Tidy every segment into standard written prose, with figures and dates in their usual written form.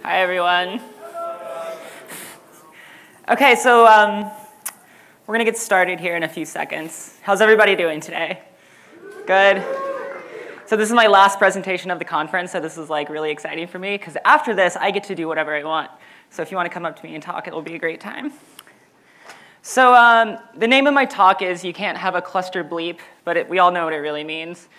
Hi, everyone. Okay, so we're going to get started here in a few seconds. How's everybody doing today? Good? So this is my last presentation of the conference, so this is like really exciting for me, because after this, I get to do whatever I want. So if you want to come up to me and talk, it will be a great time. So the name of my talk is You Can't Have a Cluster BLEEP, but we all know what it really means.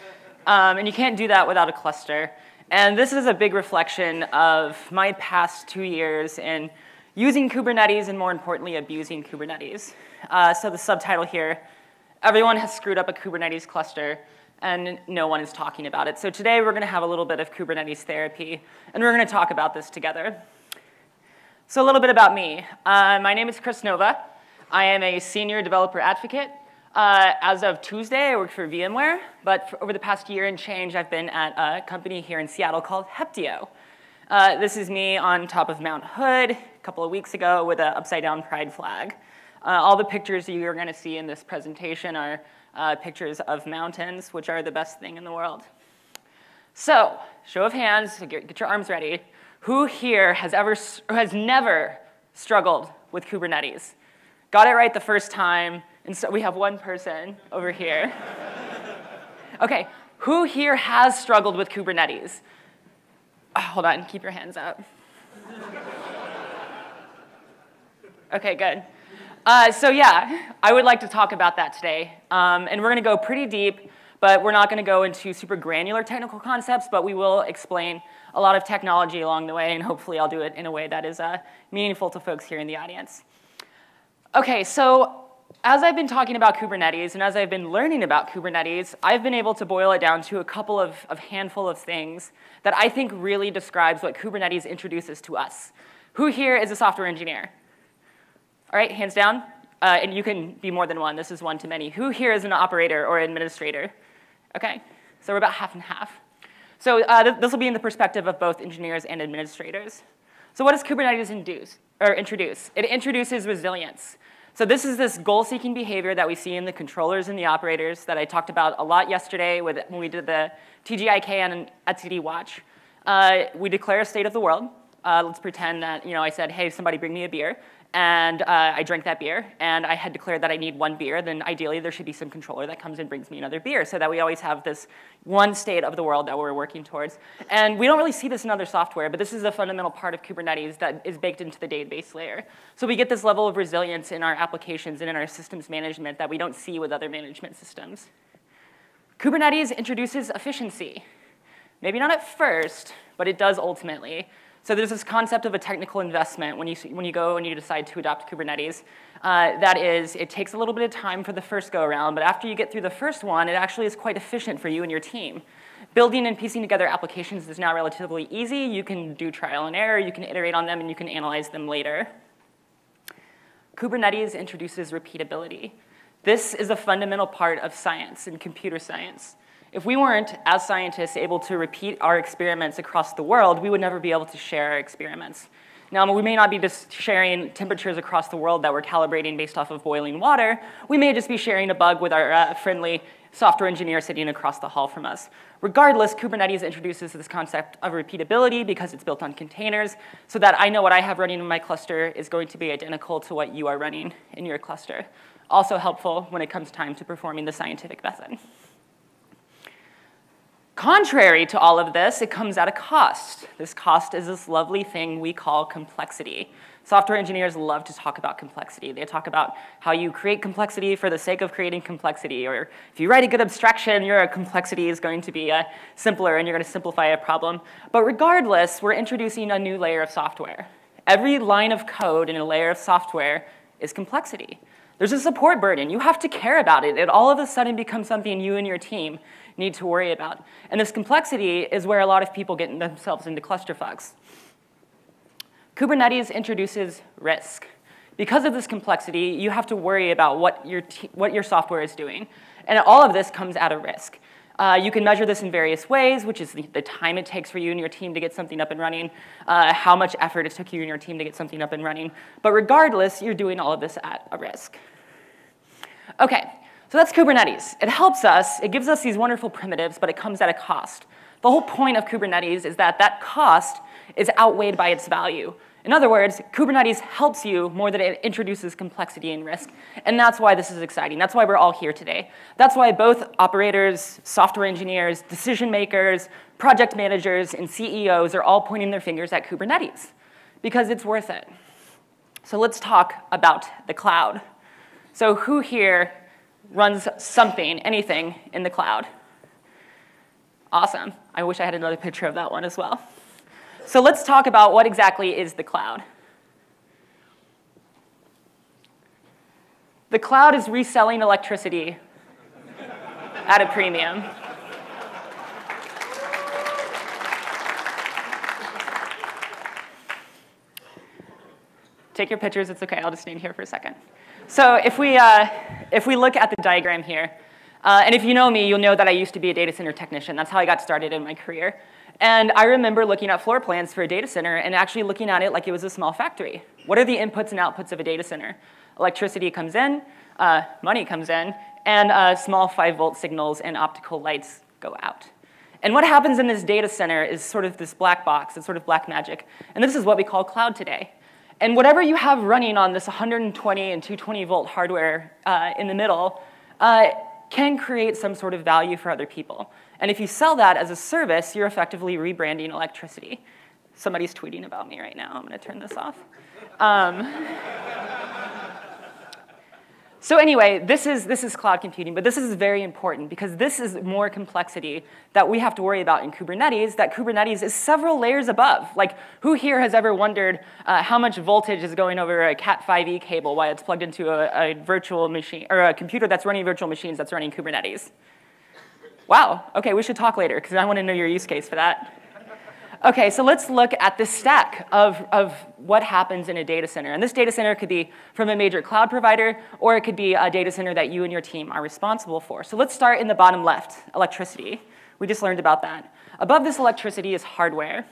And you can't do that without a cluster. And this is a big reflection of my past 2 years in using Kubernetes and, more importantly, abusing Kubernetes. So the subtitle here, everyone has screwed up a Kubernetes cluster, and no one is talking about it. So today we're going to have a little bit of Kubernetes therapy, and we're going to talk about this together. So a little bit about me. My name is Kris. I am a senior developer advocate. As of Tuesday, I work for VMware, but over the past year and change, I've been at a company here in Seattle called Heptio. This is me on top of Mount Hood a couple of weeks ago with an upside-down pride flag. All the pictures you're going to see in this presentation are pictures of mountains, which are the best thing in the world. So, show of hands, get your arms ready. Who here has never struggled with Kubernetes? Got it right the first time, and so we have one person over here. Okay, who here has struggled with Kubernetes? Hold on, keep your hands up. Okay, good. So yeah, I would like to talk about that today. And we're going to go pretty deep, but we're not going to go into super granular technical concepts, but we will explain a lot of technology along the way, and hopefully I'll do it in a way that is meaningful to folks here in the audience. Okay, so as I've been talking about Kubernetes and as I've been learning about Kubernetes, I've been able to boil it down to a couple of handful of things that I think really describes what Kubernetes introduces to us. Who here is a software engineer? All right, hands down. And you can be more than one. This is one to many. Who here is an operator or administrator? Okay, so we're about half and half. So this will be in the perspective of both engineers and administrators. So what does Kubernetes introduce? It introduces resilience. So this is this goal-seeking behavior that we see in the controllers and the operators that I talked about a lot yesterday when we did the TGIK and etcd watch. We declare a state of the world. Let's pretend that I said, hey, somebody bring me a beer. And I drank that beer, and I had declared that I need one beer. Then ideally, there should be some controller that comes and brings me another beer so that we always have this one state of the world that we're working towards. And we don't really see this in other software, but this is a fundamental part of Kubernetes that is baked into the database layer. So we get this level of resilience in our applications and in our systems management that we don't see with other management systems. Kubernetes introduces efficiency. Maybe not at first, but it does ultimately. So there's this concept of a technical investment when you go and you decide to adopt Kubernetes. That is, it takes a little bit of time for the first go-around, but after you get through the first one, it actually is quite efficient for you and your team. Building and piecing together applications is now relatively easy. You can do trial and error, you can iterate on them, and you can analyze them later. Kubernetes introduces repeatability. This is a fundamental part of science and computer science. If we weren't, as scientists, able to repeat our experiments across the world, we would never be able to share our experiments. Now, we may not be just sharing temperatures across the world that we're calibrating based off of boiling water. We may just be sharing a bug with our friendly software engineer sitting across the hall from us. Regardless, Kubernetes introduces this concept of repeatability because it's built on containers, so that I know what I have running in my cluster is going to be identical to what you are running in your cluster. Also helpful when it comes time to performing the scientific method. Contrary to all of this, it comes at a cost. This cost is this lovely thing we call complexity. Software engineers love to talk about complexity. They talk about how you create complexity for the sake of creating complexity, or if you write a good abstraction, your complexity is going to be simpler and you're going to simplify a problem. But regardless, we're introducing a new layer of software. Every line of code in a layer of software is complexity. There's a support burden. You have to care about it. It all of a sudden becomes something you and your team need to worry about. And this complexity is where a lot of people get themselves into clusterfucks. Kubernetes introduces risk. Because of this complexity, you have to worry about what your software is doing. And all of this comes at a risk. You can measure this in various ways, which is the time it takes for you and your team to get something up and running, how much effort it took you and your team to get something up and running. But regardless, you're doing all of this at a risk. Okay. So that's Kubernetes. It helps us, it gives us these wonderful primitives, but it comes at a cost. The whole point of Kubernetes is that that cost is outweighed by its value. In other words, Kubernetes helps you more than it introduces complexity and risk. And that's why this is exciting. That's why we're all here today. That's why both operators, software engineers, decision makers, project managers, and CEOs are all pointing their fingers at Kubernetes, because it's worth it. So let's talk about the cloud. So who here runs something, anything, in the cloud? Awesome. I wish I had another picture of that one as well. So let's talk about what exactly is the cloud. The cloud is reselling electricity at a premium. Take your pictures, it's okay, I'll just stand here for a second. So if we look at the diagram here, and if you know me, you'll know that I used to be a data center technician. That's how I got started in my career. And I remember looking at floor plans for a data center and actually looking at it like it was a small factory. What are the inputs and outputs of a data center? Electricity comes in, money comes in, and small 5-volt signals and optical lights go out. And what happens in this data center is sort of this black box. It's sort of black magic. And this is what we call cloud today. And whatever you have running on this 120 and 220-volt hardware in the middle can create some sort of value for other people. And if you sell that as a service, you're effectively rebranding electricity. Somebody's tweeting about me right now. I'm going to turn this off. So anyway, this is cloud computing, but this is very important because this is more complexity that we have to worry about in Kubernetes, that Kubernetes is several layers above. Like, who here has ever wondered how much voltage is going over a Cat5e cable while it's plugged into a virtual machine, or a computer that's running virtual machines that's running Kubernetes? Wow, okay, we should talk later because I want to know your use case for that. Okay, so let's look at the stack of what happens in a data center. And this data center could be from a major cloud provider, or it could be a data center that you and your team are responsible for. So let's start in the bottom left, electricity. We just learned about that. Above this electricity is hardware.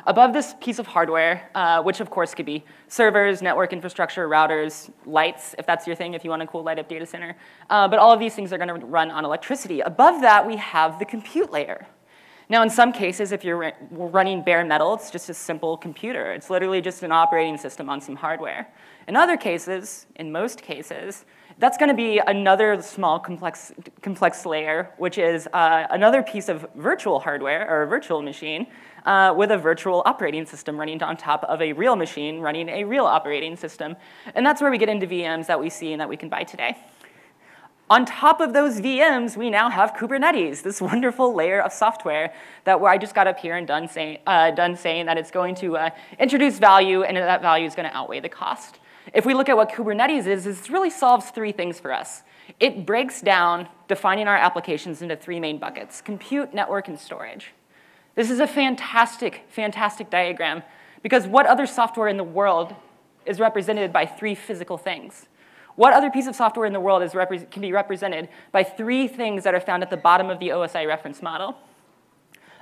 Above this piece of hardware, which of course could be servers, network infrastructure, routers, lights, if that's your thing, if you want a cool light up data center. But all of these things are going to run on electricity. Above that, we have the compute layer. Now, in some cases, if you're running bare metal, it's just a simple computer. It's literally just an operating system on some hardware. In other cases, in most cases, that's going to be another small complex layer, which is another piece of virtual hardware, or a virtual machine, with a virtual operating system running on top of a real machine running a real operating system. And that's where we get into VMs that we see and that we can buy today. On top of those VMs, we now have Kubernetes, this wonderful layer of software that I just got up here and done saying that it's going to introduce value, and that value is going to outweigh the cost. If we look at what Kubernetes is, it really solves 3 things for us. It breaks down defining our applications into 3 main buckets: compute, network, and storage. This is a fantastic, fantastic diagram, because what other software in the world is represented by 3 physical things? What other piece of software in the world can be represented by 3 things that are found at the bottom of the OSI reference model?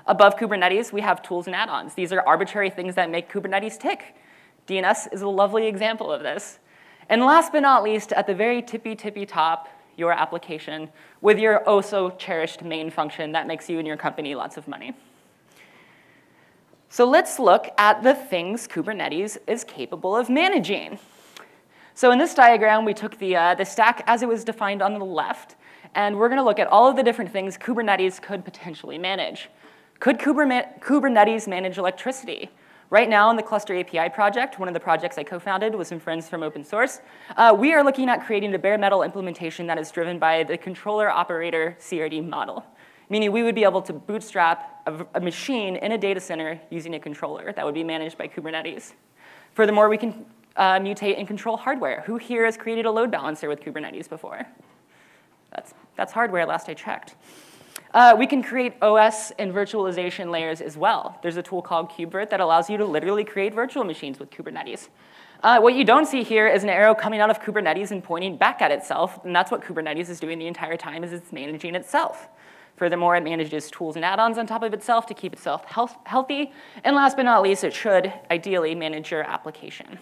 Above Kubernetes, we have tools and add-ons. These are arbitrary things that make Kubernetes tick. DNS is a lovely example of this. And last but not least, at the very tippy top, your application with your oh-so-cherished main function that makes you and your company lots of money. So let's look at the things Kubernetes is capable of managing. So in this diagram, we took the stack as it was defined on the left, and we're going to look at all of the different things Kubernetes could potentially manage. Could Kubernetes manage electricity? Right now in the Cluster API project, one of the projects I co-founded with some friends from open source, we are looking at creating a bare metal implementation that is driven by the controller operator CRD model, meaning we would be able to bootstrap a machine in a data center using a controller that would be managed by Kubernetes. Furthermore, we can mutate and control hardware. Who here has created a load balancer with Kubernetes before? That's hardware, last I checked. We can create OS and virtualization layers as well. There's a tool called KubeVirt that allows you to literally create virtual machines with Kubernetes. What you don't see here is an arrow coming out of Kubernetes and pointing back at itself, and that's what Kubernetes is doing the entire time, is it's managing itself. Furthermore, it manages tools and add-ons on top of itself to keep itself healthy. And last but not least, it should ideally manage your application.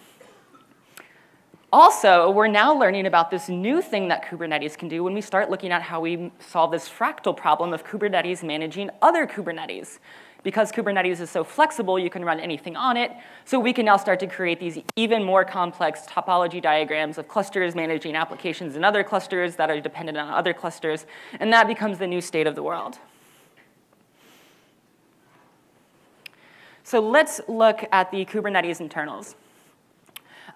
Also, we're now learning about this new thing that Kubernetes can do when we start looking at how we solve this fractal problem of Kubernetes managing other Kubernetes. because Kubernetes is so flexible, you can run anything on it. So we can now start to create these even more complex topology diagrams of clusters managing applications in other clusters that are dependent on other clusters. And that becomes the new state of the world. So let's look at the Kubernetes internals.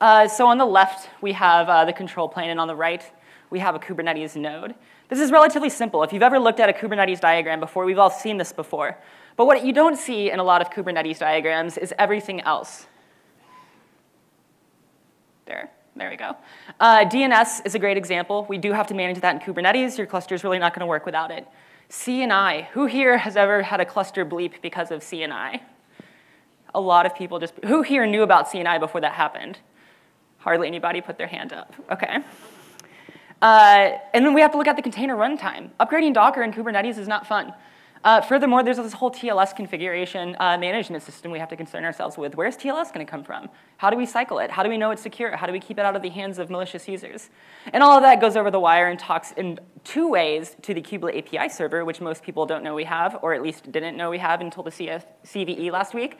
So on the left, we have the control plane, and on the right, we have a Kubernetes node. This is relatively simple. If you've ever looked at a Kubernetes diagram before, we've all seen this before. But what you don't see in a lot of Kubernetes diagrams is everything else. There we go. DNS is a great example. We do have to manage that in Kubernetes. Your cluster is really not going to work without it. CNI. Who here has ever had a cluster bleep because of CNI? A lot of people just, who here knew about CNI before that happened? Hardly anybody put their hand up. Okay. And then we have to look at the container runtime. Upgrading Docker in Kubernetes is not fun. Furthermore, there's this whole TLS configuration management system we have to concern ourselves with. Where's TLS going to come from? How do we cycle it? How do we know it's secure? How do we keep it out of the hands of malicious users? And all of that goes over the wire and talks in two ways to the kubelet API server, which most people don't know we have, or at least didn't know we have until the CVE last week.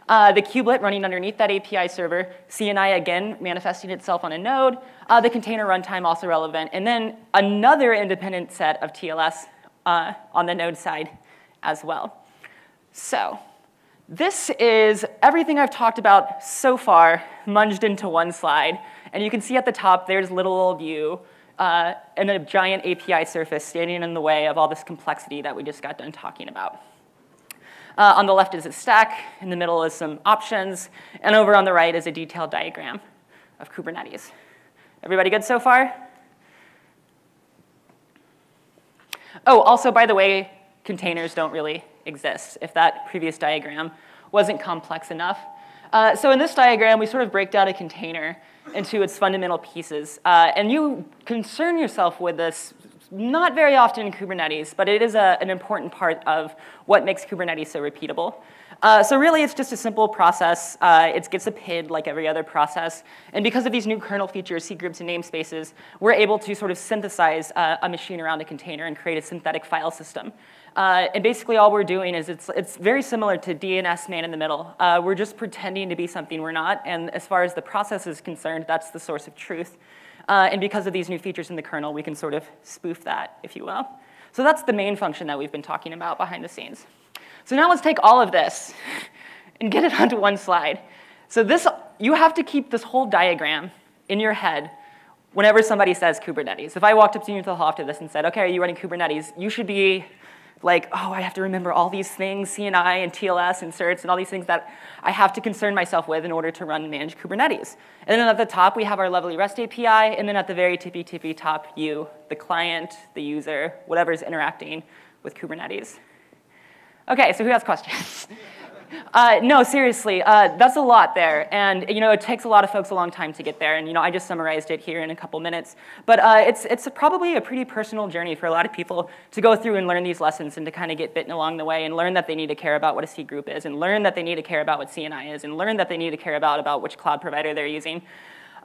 The kubelet running underneath that API server, CNI again manifesting itself on a node, the container runtime also relevant, and then another independent set of TLS on the node side as well. So this is everything I've talked about so far munged into one slide. And you can see at the top there's little old you and a giant API surface standing in the way of all this complexity that we just got done talking about. On the left is a stack, in the middle is some options, and over on the right is a detailed diagram of Kubernetes. Everybody good so far? Oh, also, by the way, containers don't really exist, if that previous diagram wasn't complex enough. So in this diagram, we sort of break down a container into its fundamental pieces. And you concern yourself with this not very often in Kubernetes, but it is an important part of what makes Kubernetes so repeatable. So really, it's just a simple process. It gets a PID like every other process. And because of these new kernel features, C groups and namespaces, we're able to sort of synthesize a machine around a container and create a synthetic file system. And basically, all we're doing is it's very similar to DNS man in the middle. We're just pretending to be something we're not. And as far as the process is concerned, that's the source of truth. And because of these new features in the kernel, we can sort of spoof that, if you will. So that's the main function that we've been talking about behind the scenes. So now let's take all of this and get it onto one slide. So this, you have to keep this whole diagram in your head whenever somebody says Kubernetes. If I walked up to you into the hall after this and said, OK, are you running Kubernetes? You should be like, oh, I have to remember all these things, CNI and TLS and certs and all these things that I have to concern myself with in order to run and manage Kubernetes. And then at the top, we have our lovely REST API. And then at the very tippy top, you, the client, the user, whatever's interacting with Kubernetes. OK, so who has questions? No, seriously, that's a lot there. And it takes a lot of folks a long time to get there. And I just summarized it here in a couple minutes. But it's probably a pretty personal journey for a lot of people to go through and learn these lessons and to kind of get bitten along the way and learn that they need to care about what a C group is and learn that they need to care about what CNI is and learn that they need to care about which cloud provider they're using.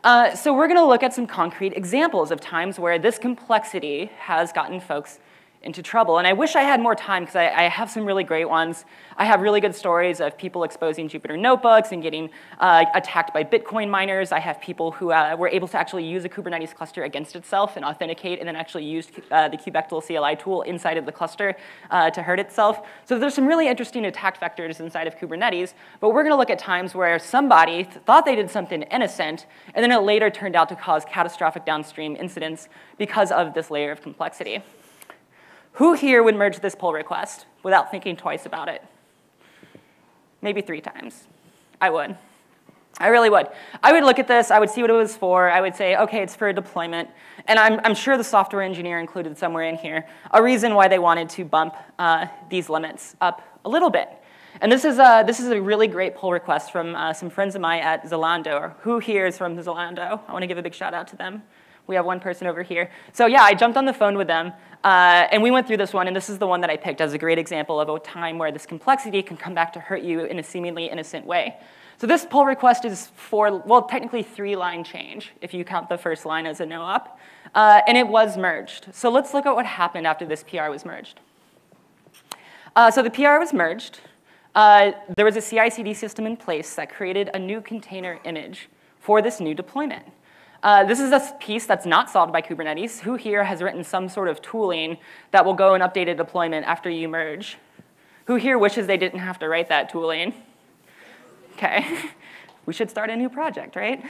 So we're going to look at some concrete examples of times where this complexity has gotten folks into trouble. And I wish I had more time because I have some really great ones. I have really good stories of people exposing Jupyter notebooks and getting attacked by Bitcoin miners. I have people who were able to actually use a Kubernetes cluster against itself and authenticate and then actually used the kubectl CLI tool inside of the cluster to hurt itself. So there's some really interesting attack vectors inside of Kubernetes. But we're going to look at times where somebody thought they did something innocent, and then it later turned out to cause catastrophic downstream incidents because of this layer of complexity. Who here would merge this pull request without thinking twice about it? Maybe 3 times. I would. I really would. I would look at this. I would see what it was for. I would say, OK, it's for a deployment. And I'm sure the software engineer included somewhere in here a reason why they wanted to bump these limits up a little bit. And this is a really great pull request from some friends of mine at Zalando. Who here is from Zalando? I want to give a big shout out to them. We have one person over here. So yeah, I jumped on the phone with them, and we went through this one, and this is the one that I picked as a great example of a time where this complexity can come back to hurt you in a seemingly innocent way. So this pull request is technically 3-line change, if you count the first line as a no-op, and it was merged. So let's look at what happened after this PR was merged. So the PR was merged. there was a CI/CD system in place that created a new container image for this new deployment. This is a piece that's not solved by Kubernetes. Who here has written some sort of tooling that will go and update a deployment after you merge? Who here wishes they didn't have to write that tooling? Okay. We should start a new project, right?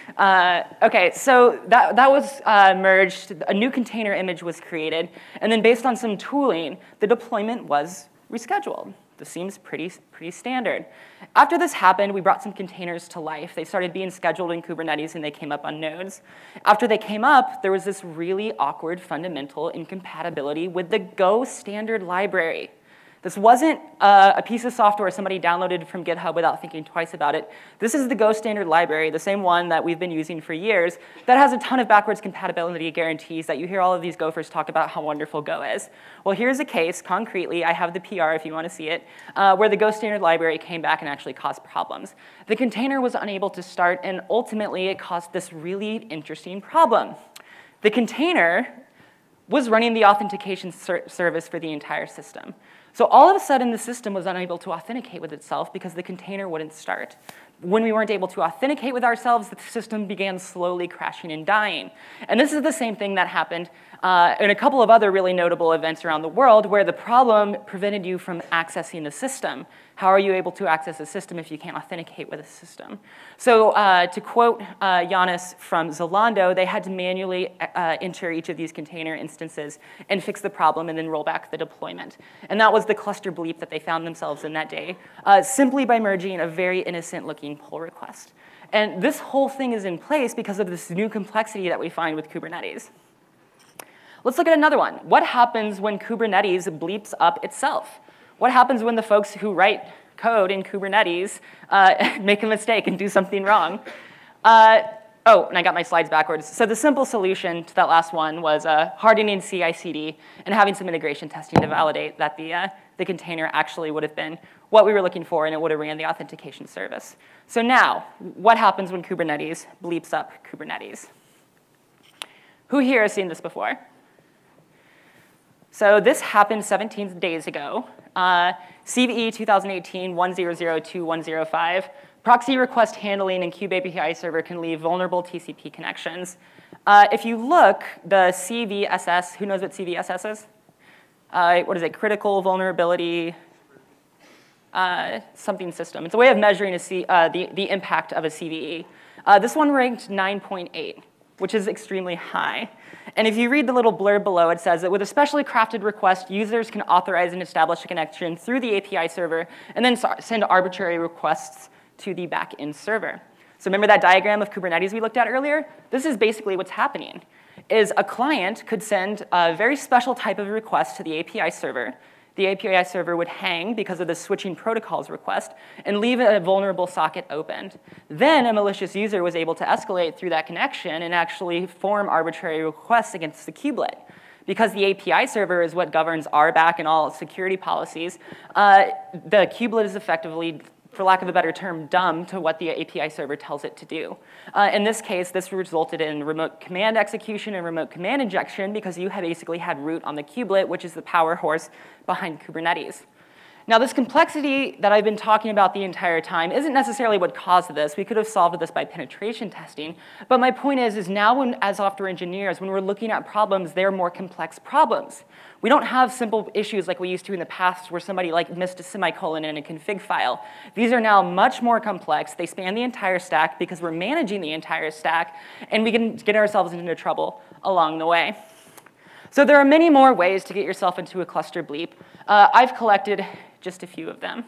Okay, so that was merged. A new container image was created. And then based on some tooling, the deployment was rescheduled. This seems pretty standard. After this happened, we brought some containers to life. They started being scheduled in Kubernetes, and they came up on nodes. After they came up, there was this really awkward fundamental incompatibility with the Go standard library. This wasn't a piece of software somebody downloaded from GitHub without thinking twice about it. This is the Go standard library, the same one that we've been using for years, that has a ton of backwards compatibility guarantees that you hear all of these Gophers talk about how wonderful Go is. Well, here's a case, concretely, I have the PR if you want to see it, where the Go standard library came back and actually caused problems. The container was unable to start, and ultimately it caused this really interesting problem. The container was running the authentication service for the entire system. So all of a sudden, the system was unable to authenticate with itself because the container wouldn't start. When we weren't able to authenticate with ourselves, the system began slowly crashing and dying. And this is the same thing that happened in a couple of other really notable events around the world where the problem prevented you from accessing the system. How are you able to access a system if you can't authenticate with a system? So to quote Giannis from Zalando, they had to manually enter each of these container instances and fix the problem and then roll back the deployment. And that was the cluster bleep that they found themselves in that day, simply by merging a very innocent-looking pull request. And this whole thing is in place because of this new complexity that we find with Kubernetes. Let's look at another one. What happens when Kubernetes bleeps up itself? What happens when the folks who write code in Kubernetes make a mistake and do something wrong? Oh, and I got my slides backwards. So the simple solution to that last one was hardening CI/CD and having some integration testing to validate that the container actually would have been what we were looking for, and it would have ran the authentication service. So now, what happens when Kubernetes bleeps up Kubernetes? Who here has seen this before? So this happened 17 days ago. CVE 2018-1002-105. Proxy request handling in Kube API server can leave vulnerable TCP connections. If you look, the CVSS, who knows what CVSS is? What is it? Critical vulnerability something system. It's a way of measuring the impact of a CVE. This one ranked 9.8, which is extremely high. And if you read the little blurb below, it says that with a specially crafted request, users can authorize and establish a connection through the API server and then send arbitrary requests to the back-end server. So remember that diagram of Kubernetes we looked at earlier? This is basically what's happening, is a client could send a very special type of request to the API server. The API server would hang because of the switching protocols request and leave a vulnerable socket opened. Then a malicious user was able to escalate through that connection and actually form arbitrary requests against the kubelet. Because the API server is what governs RBAC and all security policies, the kubelet is effectively, for lack of a better term, dumb to what the API server tells it to do. In this case, this resulted in remote command execution and remote command injection because you had basically had root on the kubelet, which is the power horse behind Kubernetes. Now, this complexity that I've been talking about the entire time isn't necessarily what caused this. We could have solved this by penetration testing. But my point is now as software engineers, when we're looking at problems, they're more complex problems. We don't have simple issues like we used to in the past where somebody missed a semicolon in a config file. These are now much more complex. They span the entire stack because we're managing the entire stack, and we can get ourselves into trouble along the way. So there are many more ways to get yourself into a cluster bleep. I've collected just a few of them.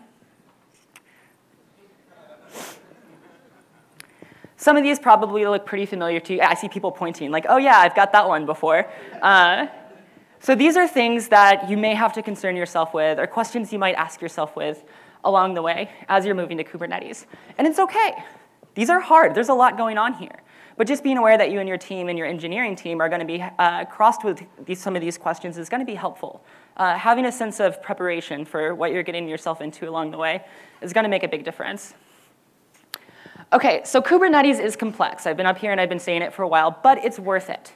Some of these probably look pretty familiar to you. I see people pointing like, oh yeah, I've got that one before. So these are things that you may have to concern yourself with or questions you might ask yourself with along the way as you're moving to Kubernetes. And it's okay. These are hard. There's a lot going on here. But just being aware that you and your team and your engineering team are going to be crossed with some of these questions is going to be helpful. Having a sense of preparation for what you're getting yourself into along the way is going to make a big difference. OK, so Kubernetes is complex. I've been up here and I've been saying it for a while, but it's worth it.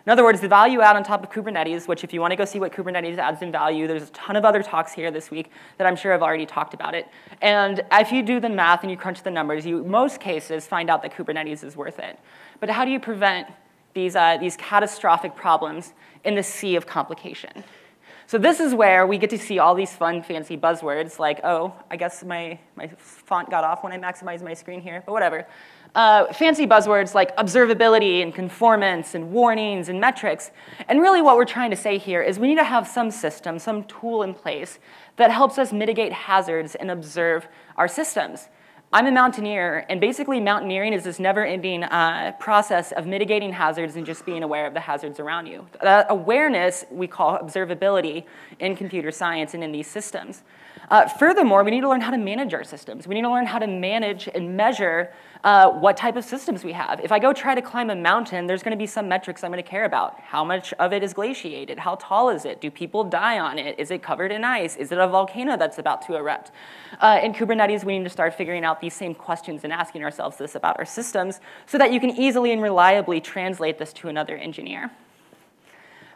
In other words, the value add on top of Kubernetes, which if you want to go see what Kubernetes adds in value, there's a ton of other talks here this week that I'm sure have already talked about it. And if you do the math and you crunch the numbers, you, in most cases, find out that Kubernetes is worth it. But how do you prevent these catastrophic problems in the sea of complication? So this is where we get to see all these fun, fancy buzzwords like, oh, I guess my font got off when I maximized my screen here, but whatever. Fancy buzzwords like observability and conformance and warnings and metrics. And really what we're trying to say here is we need to have some system, some tool in place that helps us mitigate hazards and observe our systems. I'm a mountaineer, and basically mountaineering is this never-ending process of mitigating hazards and just being aware of the hazards around you. That awareness we call observability in computer science and in these systems. Furthermore, we need to learn how to manage our systems. We need to learn how to manage and measure what type of systems we have. If I go try to climb a mountain, there's going to be some metrics I'm going to care about. How much of it is glaciated? How tall is it? Do people die on it? Is it covered in ice? Is it a volcano that's about to erupt? In Kubernetes, we need to start figuring out these same questions and asking ourselves this about our systems so that you can easily and reliably translate this to another engineer.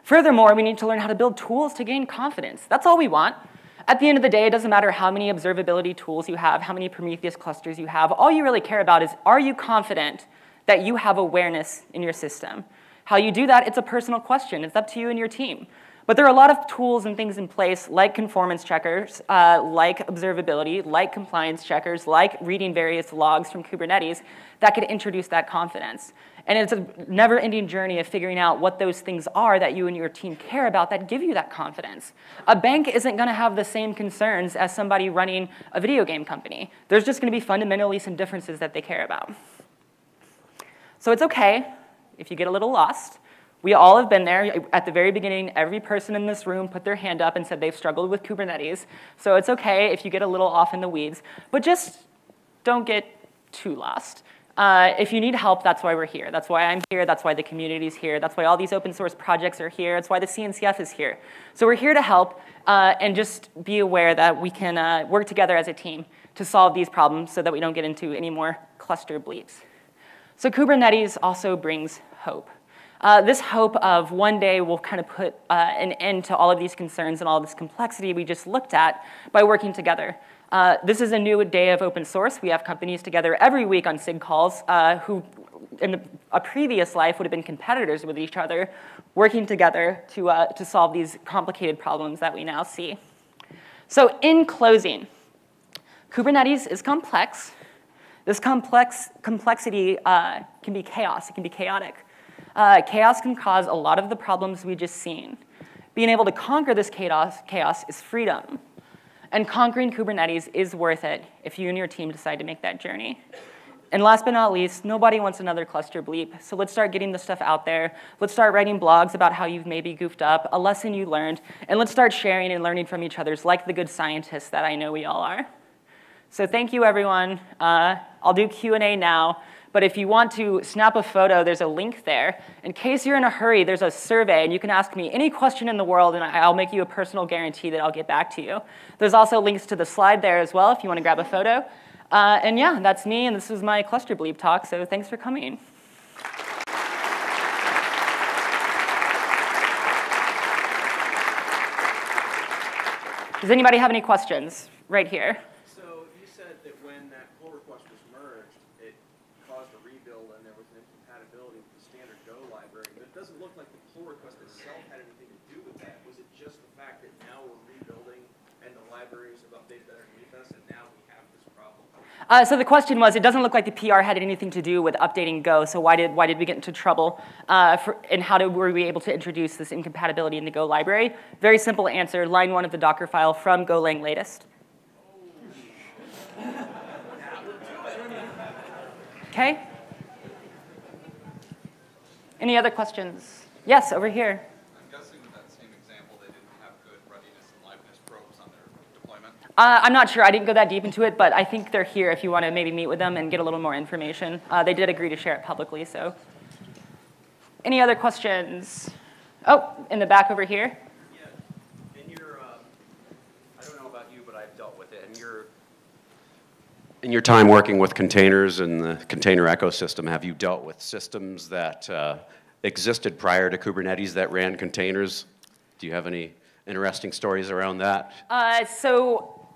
Furthermore, we need to learn how to build tools to gain confidence. That's all we want. At the end of the day, it doesn't matter how many observability tools you have, how many Prometheus clusters you have. All you really care about is, are you confident that you have awareness in your system? How you do that, it's a personal question. It's up to you and your team. But there are a lot of tools and things in place like conformance checkers, like observability, like compliance checkers, like reading various logs from Kubernetes that could introduce that confidence. And it's a never-ending journey of figuring out what those things are that you and your team care about that give you that confidence. A bank isn't going to have the same concerns as somebody running a video game company. There's just going to be fundamentally some differences that they care about. So it's okay if you get a little lost. We all have been there. At the very beginning, every person in this room put their hand up and said they've struggled with Kubernetes. So it's okay if you get a little off in the weeds. But just don't get too lost. If you need help, that's why we're here. That's why I'm here. That's why the community's here. That's why all these open source projects are here. That's why the CNCF is here. So we're here to help and just be aware that we can work together as a team to solve these problems so that we don't get into any more cluster bleeps. So Kubernetes also brings hope. This hope of one day we'll kind of put an end to all of these concerns and all of this complexity we just looked at by working together. This is a new day of open source. We have companies together every week on SIG calls who in a previous life would have been competitors with each other, working together to solve these complicated problems that we now see. So in closing, Kubernetes is complex. This complexity can be chaos. It can be chaotic. Chaos can cause a lot of the problems we just seen. Being able to conquer this chaos is freedom. And conquering Kubernetes is worth it if you and your team decide to make that journey. And last but not least, nobody wants another cluster bleep. So let's start getting this stuff out there. Let's start writing blogs about how you've maybe goofed up, a lesson you learned, and let's start sharing and learning from each other like the good scientists that I know we all are. So thank you, everyone. I'll do Q&A now. But if you want to snap a photo, there's a link there. In case you're in a hurry, there's a survey, and you can ask me any question in the world, and I'll make you a personal guarantee that I'll get back to you. There's also links to the slide there as well if you want to grab a photo. And yeah, that's me, and this is my cluster bleep talk, so thanks for coming. Does anybody have any questions right here? So the question was, it doesn't look like the PR had anything to do with updating Go, so why did we get into trouble? And how were we able to introduce this incompatibility in the Go library? Very simple answer, line 1 of the Docker file from Golang latest. Okay? Any other questions? Yes, over here. I'm not sure. I didn't go that deep into it, but I think they're here if you want to maybe meet with them and get a little more information. They did agree to share it publicly, so. Any other questions? Oh, in the back over here. Yeah, in your, I don't know about you, but I've dealt with it. In your time working with containers and the container ecosystem, have you dealt with systems that existed prior to Kubernetes that ran containers. Do you have any interesting stories around that? So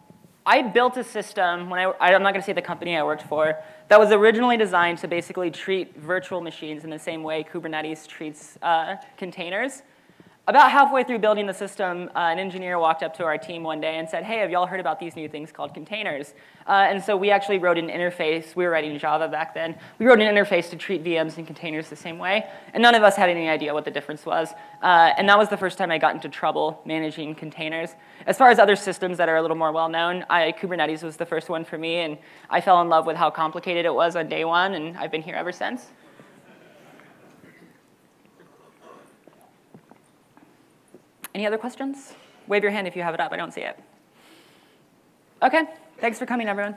I built a system, when I'm not going to say the company I worked for, that was originally designed to basically treat virtual machines in the same way Kubernetes treats containers. About halfway through building the system, an engineer walked up to our team one day and said, hey, have y'all heard about these new things called containers? And so we actually wrote an interface. We were writing Java back then. We wrote an interface to treat VMs and containers the same way. And none of us had any idea what the difference was. And that was the first time I got into trouble managing containers. As far as other systems that are a little more well-known, Kubernetes was the first one for me. And I fell in love with how complicated it was on day one. And I've been here ever since. Any other questions? Wave your hand if you have it up. I don't see it. OK, thanks for coming, everyone.